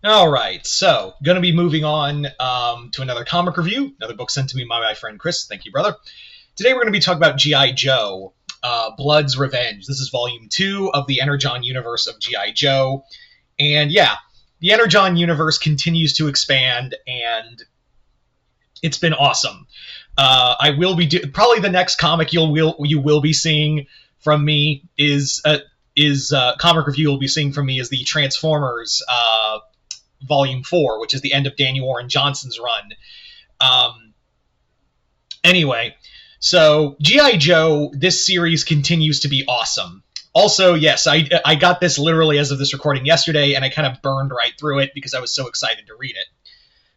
All right, so going to be moving on to another comic review, another book sent to me by my friend Chris. Thank you, brother. Today we're going to be talking about G.I. Joe, Bludd's Revenge. This is Volume 2 of the Energon universe of G.I. Joe. And yeah, the Energon universe continues to expand, and it's been awesome. I will be probably the next comic you will be seeing from me is comic review you'll be seeing from me is the Transformers Volume 4, which is the end of Daniel Warren Johnson's run. Anyway, so G.I. Joe, this series continues to be awesome. Also, yes, I got this literally as of this recording yesterday, and I kind of burned right through it because I was so excited to read it.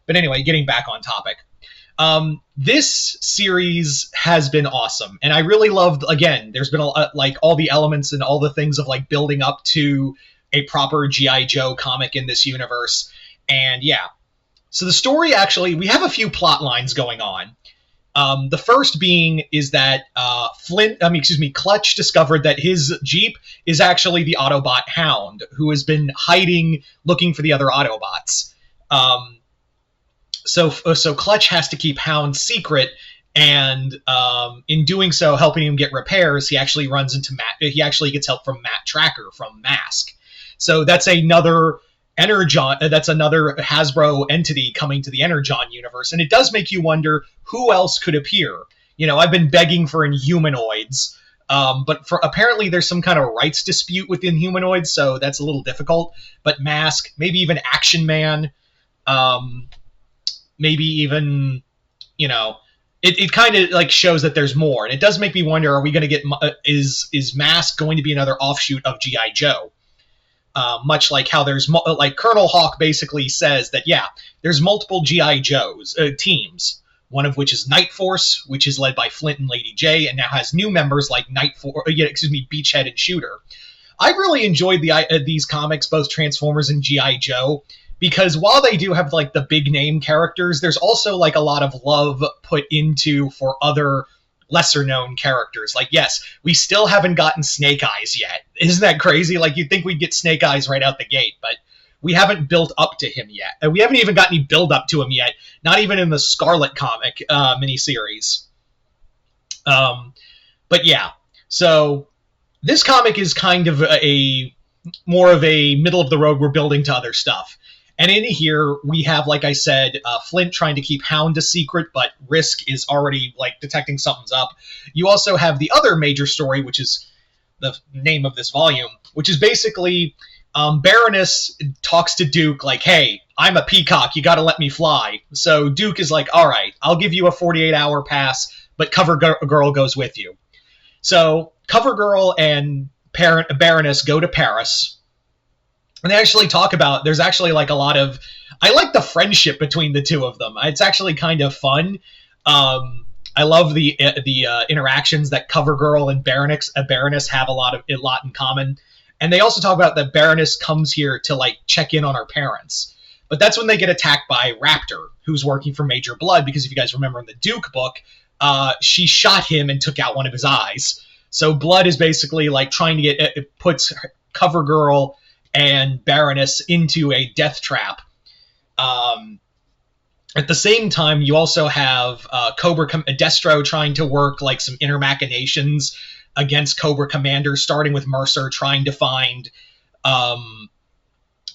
But anyway, getting back on topic. This series has been awesome, and I really loved, again, there's been like all the elements and all the things of like building up to a proper G.I. Joe comic in this universe. And yeah, so the story, actually, we have a few plot lines going on. The first being is that Clutch discovered that his Jeep is actually the Autobot Hound, who has been hiding, looking for the other Autobots. So Clutch has to keep Hound secret, and in doing so, helping him get repairs, he actually runs into he actually gets help from Matt Tracker from Mask. So that's another another Hasbro entity coming to the Energon universe, and it does make you wonder who else could appear. You know, I've been begging for Inhumanoids, but apparently there's some kind of rights dispute with Inhumanoids, so that's a little difficult. But Mask, maybe even Action Man, maybe even, you know, it kind of like shows that there's more, and it does make me wonder: are we going to get is Mask going to be another offshoot of G.I. Joe? Much like how there's like Colonel Hawk basically says that, yeah, there's multiple G.I. Joe's teams, one of which is Night Force, which is led by Flint and Lady J, and now has new members like Beachhead and Shooter. I've really enjoyed these comics, both Transformers and G.I. Joe, because while they do have like the big name characters, there's also like a lot of love put into for other lesser known characters. Like, yes, we still haven't gotten Snake Eyes yet. Isn't that crazy? Like, you'd think we'd get Snake Eyes right out the gate, but we haven't built up to him yet. And we haven't even got any build up to him yet, not even in the Scarlet comic miniseries. But yeah, so this comic is kind of more of a middle of the road, we're building to other stuff. And in here, we have, like I said, Flint trying to keep Hound a secret, but Risk is already, like, detecting something's up. You also have the other major story, which is the name of this volume, which is basically Baroness talks to Duke, like, hey, I'm a peacock, you gotta let me fly. So Duke is like, all right, I'll give you a 48-hour pass, but Cover Girl goes with you. So Cover Girl and Baroness go to Paris. And they actually talk about, there's actually like a lot of, I like the friendship between the two of them. It's actually kind of fun. I love the interactions that Cover Girl and Baroness have a lot in common. And they also talk about that Baroness comes here to like check in on her parents. But that's when they get attacked by Raptor, who's working for Major Bludd, because if you guys remember in the Duke book, she shot him and took out one of his eyes. So Bludd is basically like trying to it puts Cover Girl and Baroness into a death trap. At the same time, you also have Destro trying to work like some inner machinations against Cobra Commander, starting with Mercer trying to find other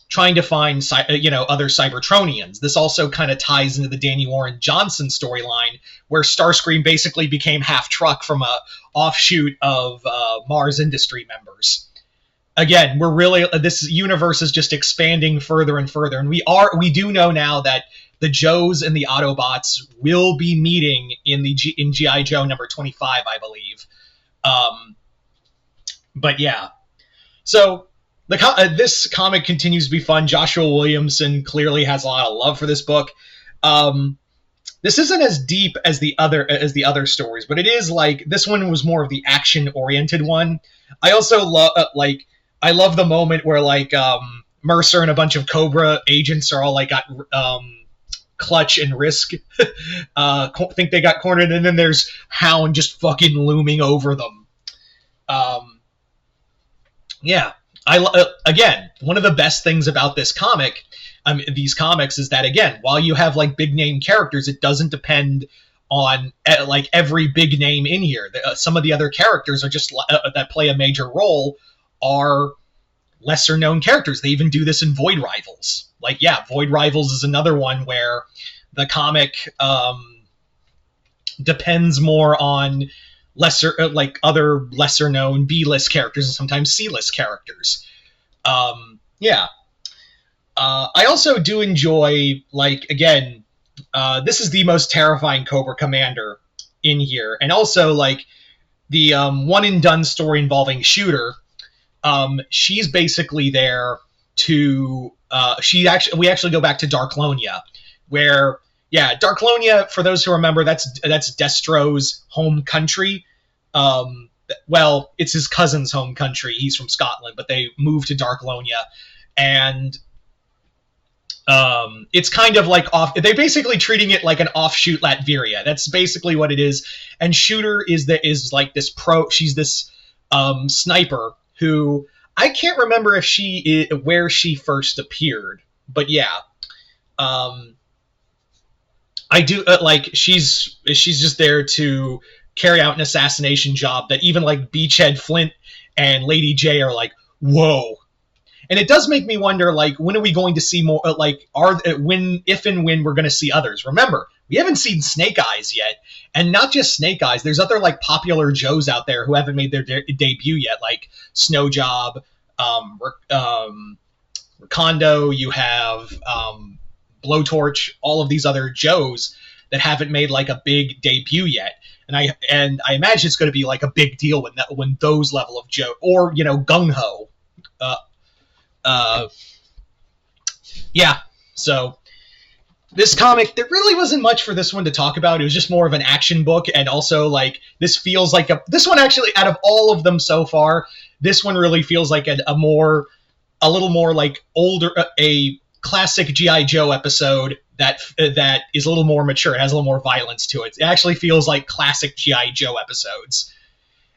Cybertronians. This also kind of ties into the Danny Warren Johnson storyline, where Starscream basically became half truck from a offshoot of Mars Industry members. Again, we're really, this universe is just expanding further and further, and we do know now that the Joes and the Autobots will be meeting in G.I. Joe number 25, I believe. But yeah, so this comic continues to be fun. Joshua Williamson clearly has a lot of love for this book. This isn't as deep as the other stories, but it is like, this one was more of the action oriented one. I also love I love the moment where like Mercer and a bunch of Cobra agents are all like got Clutch and Risk think they got cornered, and then there's Hound just fucking looming over them. Yeah, again, one of the best things about this comic, these comics is that, again, while you have like big name characters, it doesn't depend on like every big name in here. Some of the other characters are just that play a major role are lesser known characters. They even do this in Void Rivals. Like, yeah, Void Rivals is another one where the comic depends more on lesser, like other lesser known B-list characters and sometimes C-list characters. Yeah. I also do enjoy, like, again, this is the most terrifying Cobra Commander in here. And also, like, the one and done story involving Shooter. She's basically there to we actually go back to Darklonia, where, yeah, Darklonia, for those who remember, that's Destro's home country. Well, it's his cousin's home country. He's from Scotland, but they moved to Darklonia, and it's kind of like they're basically treating it like an offshoot Latveria. That's basically what it is. And Shooter is like this she's this sniper who I can't remember where she first appeared, but yeah, I do like she's just there to carry out an assassination job that even like Beachhead Flint and Lady J are like, whoa. And it does make me wonder, like, when are we going to see more? Like, if and when we're going to see others? Remember, we haven't seen Snake Eyes yet, and not just Snake Eyes. There's other like popular Joes out there who haven't made their debut yet, like Snowjob, Recondo. You have Blowtorch. All of these other Joes that haven't made like a big debut yet. And I imagine it's going to be like a big deal when those level of Joe, or Gung Ho. Yeah, so this comic, there really wasn't much for this one to talk about. It was just more of an action book, and also, like, this feels like this one actually, out of all of them so far, this one really feels like a little more like older, a classic G.I. Joe episode that is a little more mature. It has a little more violence to it. It actually feels like classic G.I. Joe episodes.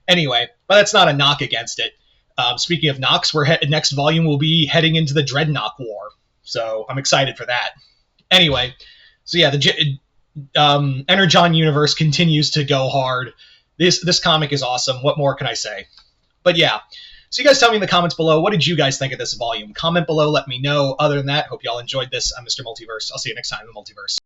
Anyway, but that's not a knock against it. Speaking of knocks, next volume will be heading into the Dreadnought War, so I'm excited for that. Anyway, so yeah, the Energon universe continues to go hard. This comic is awesome. What more can I say? But yeah, so you guys tell me in the comments below, what did you guys think of this volume? Comment below, let me know. Other than that, hope y'all enjoyed this. I'm Mr. Multiverse. I'll see you next time in the Multiverse.